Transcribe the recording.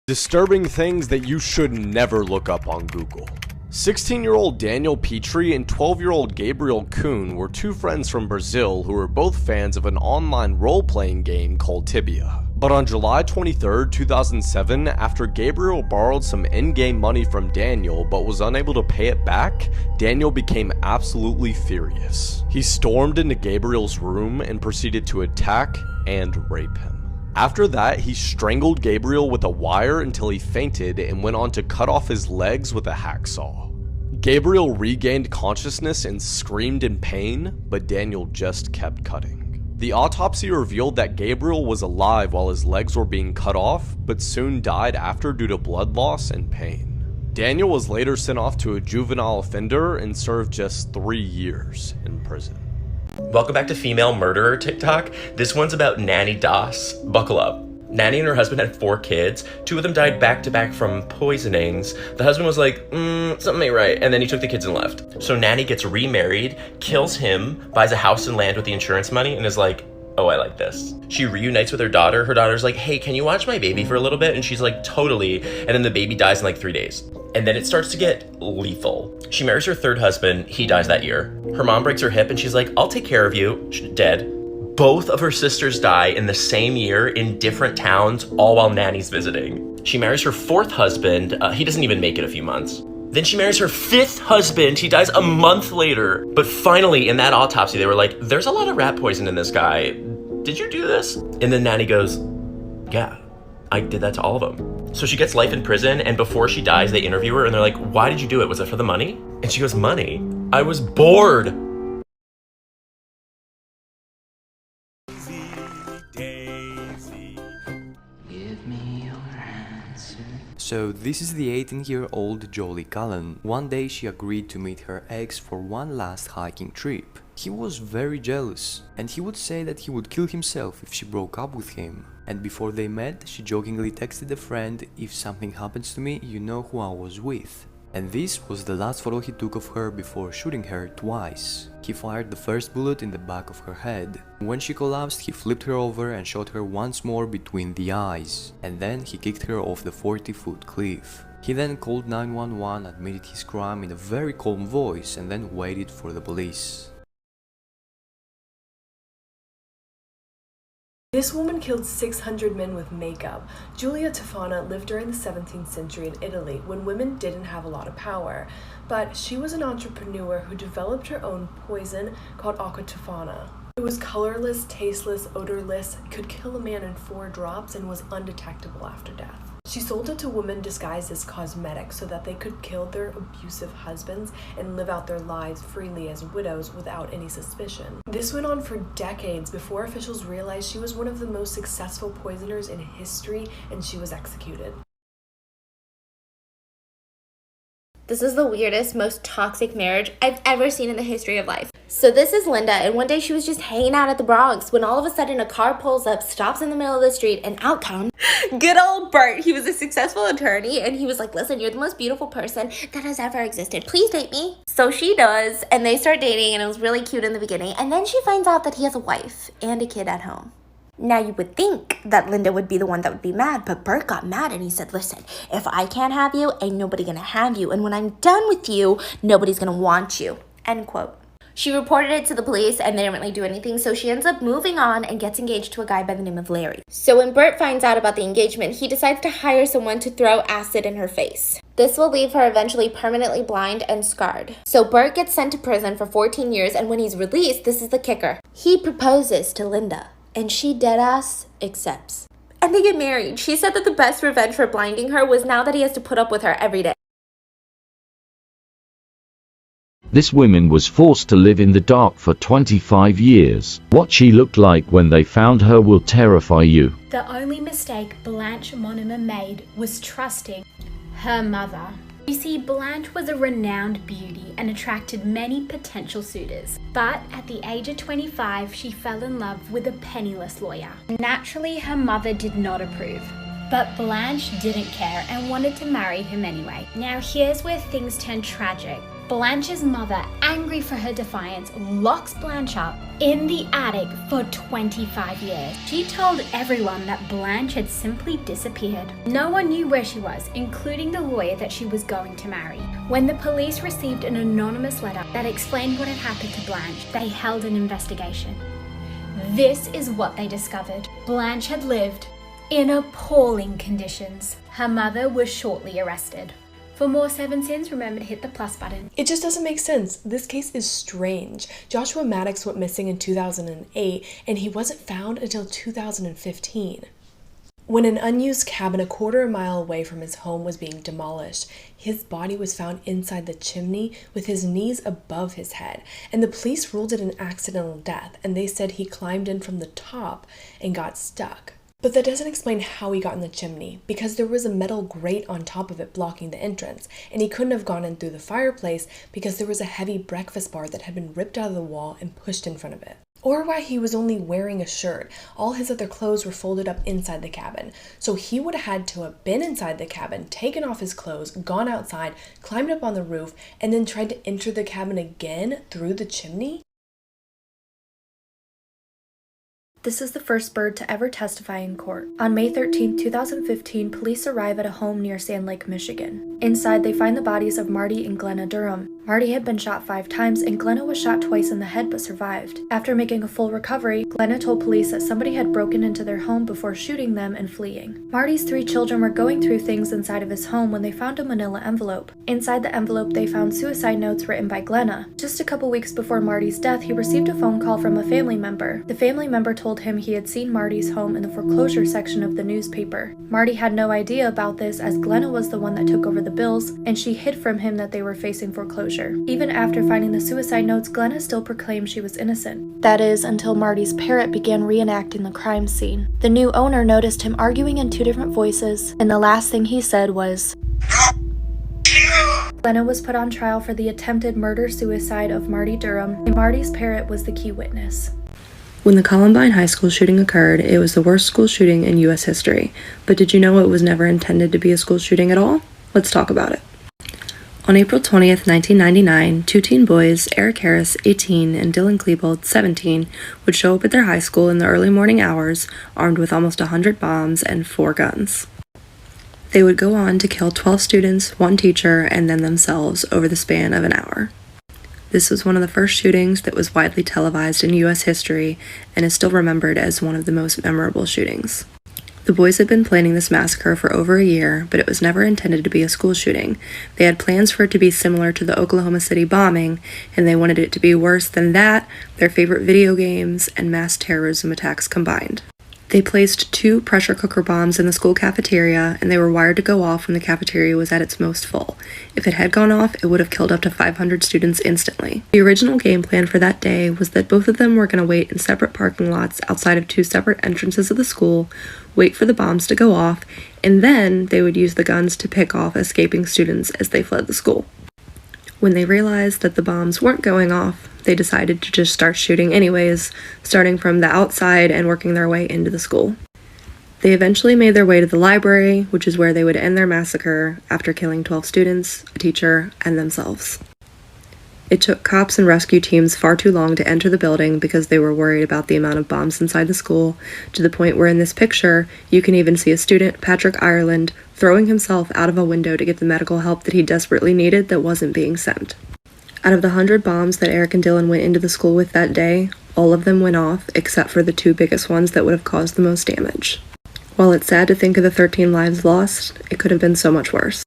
Disturbing things that you should never look up on Google. 16-year-old Daniel Petrie and 12-year-old Gabriel Kuhn were two friends from Brazil who were both fans of an online role-playing game called Tibia. But on July 23, 2007, after Gabriel borrowed some in-game money from Daniel but was unable to pay it back, Daniel became absolutely furious. He stormed into Gabriel's room and proceeded to attack and rape him. After that, he strangled Gabriel with a wire until he fainted and went on to cut off his legs with a hacksaw. Gabriel regained consciousness and screamed in pain, but Daniel just kept cutting. The autopsy revealed that Gabriel was alive while his legs were being cut off, but soon died after due to blood loss and pain. Daniel was later sent off to a juvenile offender and served just 3 years in prison. Welcome back to Female Murderer TikTok. This one's about Nanny Das. Buckle up. Nanny and her husband had 4 kids. 2 of them died back to back from poisonings. The husband was like, something ain't right, and then he took the kids and left. So Nanny gets remarried, kills him, buys a house and land with the insurance money, and is like, oh, I like this. She reunites with her daughter. Her daughter's like, hey, can you watch my baby for a little bit? And she's like, totally. And then the baby dies in like 3 days. And then it starts to get lethal. She marries her 3rd husband. He dies that year. Her mom breaks her hip and she's like, I'll take care of you. She's dead. Both of her sisters die in the same year in different towns, all while Nanny's visiting. She marries her 4th husband. He doesn't even make it a few months. Then she marries her 5th husband. He dies a month later. But finally, in that autopsy, they were like, there's a lot of rat poison in this guy. Did you do this? And then Nanny goes, yeah, I did that to all of them. So she gets life in prison, and before she dies, they interview her, and they're like, why did you do it? Was it for the money? And she goes, money? I was bored. So this is the 18-year-old Jolie Cullen. One day she agreed to meet her ex for one last hiking trip. He was very jealous, and he would say that he would kill himself if she broke up with him. And before they met, she jokingly texted a friend, if something happens to me, you know who I was with. And this was the last photo he took of her before shooting her twice. He fired the first bullet in the back of her head. When she collapsed, he flipped her over and shot her once more between the eyes. And then he kicked her off the 40-foot cliff. He then called 911, admitted his crime in a very calm voice, and then waited for the police. This woman killed 600 men with makeup. Giulia Tofana lived during the 17th century in Italy when women didn't have a lot of power. But she was an entrepreneur who developed her own poison called acqua tofana. It was colorless, tasteless, odorless, could kill a man in 4 drops, and was undetectable after death. She sold it to women disguised as cosmetics so that they could kill their abusive husbands and live out their lives freely as widows without any suspicion. This went on for decades before officials realized she was one of the most successful poisoners in history, and she was executed. This is the weirdest, most toxic marriage I've ever seen in the history of life. So this is Linda, and one day she was just hanging out at the Bronx when all of a sudden a car pulls up, stops in the middle of the street, and out comes good old Bert. He was a successful attorney, and he was like, listen, you're the most beautiful person that has ever existed. Please date me. So she does, and they start dating, and it was really cute in the beginning. And then she finds out that he has a wife and a kid at home. Now, you would think that Linda would be the one that would be mad, but Bert got mad and he said, listen, if I can't have you, ain't nobody gonna have you. And when I'm done with you, nobody's gonna want you. End quote. She reported it to the police and they didn't really do anything, so she ends up moving on and gets engaged to a guy by the name of Larry. So when Bert finds out about the engagement, he decides to hire someone to throw acid in her face. This will leave her eventually permanently blind and scarred. So Bert gets sent to prison for 14 years, and when he's released, this is the kicker. He proposes to Linda. And she deadass accepts. And they get married. She said that the best revenge for blinding her was now that he has to put up with her every day. This woman was forced to live in the dark for 25 years. What she looked like when they found her will terrify you. The only mistake Blanche Monnimer made was trusting her mother. You see, Blanche was a renowned beauty and attracted many potential suitors. But at the age of 25, she fell in love with a penniless lawyer. Naturally, her mother did not approve. But Blanche didn't care and wanted to marry him anyway. Now here's where things turn tragic. Blanche's mother, angry for her defiance, locks Blanche up in the attic for 25 years. She told everyone that Blanche had simply disappeared. No one knew where she was, including the lawyer that she was going to marry. When the police received an anonymous letter that explained what had happened to Blanche, they held an investigation. This is what they discovered. Blanche had lived in appalling conditions. Her mother was shortly arrested. For more 7 Sins, remember to hit the plus button. It just doesn't make sense. This case is strange. Joshua Maddox went missing in 2008, and he wasn't found until 2015. When an unused cabin a quarter of a mile away from his home was being demolished, his body was found inside the chimney with his knees above his head, and the police ruled it an accidental death, and they said he climbed in from the top and got stuck. But that doesn't explain how he got in the chimney, because there was a metal grate on top of it blocking the entrance, and he couldn't have gone in through the fireplace because there was a heavy breakfast bar that had been ripped out of the wall and pushed in front of it. Or why he was only wearing a shirt. All his other clothes were folded up inside the cabin, so he would have had to have been inside the cabin, taken off his clothes, gone outside, climbed up on the roof, and then tried to enter the cabin again through the chimney? This is the first bird to ever testify in court. On May 13, 2015, police arrive at a home near Sand Lake, Michigan. Inside, they find the bodies of Marty and Glenna Durham. Marty had been shot 5 times, and Glenna was shot twice in the head but survived. After making a full recovery, Glenna told police that somebody had broken into their home before shooting them and fleeing. Marty's 3 children were going through things inside of his home when they found a manila envelope. Inside the envelope, they found suicide notes written by Glenna. Just a couple weeks before Marty's death, he received a phone call from a family member. The family member told him he had seen Marty's home in the foreclosure section of the newspaper. Marty had no idea about this, as Glenna was the one that took over the bills, and she hid from him that they were facing foreclosure. Even after finding the suicide notes, Glenna still proclaimed she was innocent. That is, until Marty's parrot began reenacting the crime scene. The new owner noticed him arguing in 2 different voices, and the last thing he said was, Glenna was put on trial for the attempted murder-suicide of Marty Durham, and Marty's parrot was the key witness. When the Columbine High School shooting occurred, it was the worst school shooting in U.S. history. But did you know it was never intended to be a school shooting at all? Let's talk about it. On April 20th, 1999, 2 teen boys, Eric Harris, 18, and Dylan Klebold, 17, would show up at their high school in the early morning hours, armed with almost 100 bombs and 4 guns. They would go on to kill 12 students, 1 teacher, and then themselves over the span of an hour. This was one of the first shootings that was widely televised in U.S. history and is still remembered as one of the most memorable shootings. The boys had been planning this massacre for over a year, but it was never intended to be a school shooting. They had plans for it to be similar to the Oklahoma City bombing, and they wanted it to be worse than that, their favorite video games, and mass terrorism attacks combined. They placed 2 pressure cooker bombs in the school cafeteria, and they were wired to go off when the cafeteria was at its most full. If it had gone off, it would have killed up to 500 students instantly. The original game plan for that day was that both of them were going to wait in separate parking lots outside of 2 separate entrances of the school, wait for the bombs to go off, and then they would use the guns to pick off escaping students as they fled the school. When they realized that the bombs weren't going off, they decided to just start shooting anyways, starting from the outside and working their way into the school. They eventually made their way to the library, which is where they would end their massacre after killing 12 students, a teacher, and themselves. It took cops and rescue teams far too long to enter the building because they were worried about the amount of bombs inside the school, to the point where in this picture, you can even see a student, Patrick Ireland, throwing himself out of a window to get the medical help that he desperately needed that wasn't being sent. Out of the 100 bombs that Eric and Dylan went into the school with that day, all of them went off except for the 2 biggest ones that would have caused the most damage. While it's sad to think of the 13 lives lost, it could have been so much worse.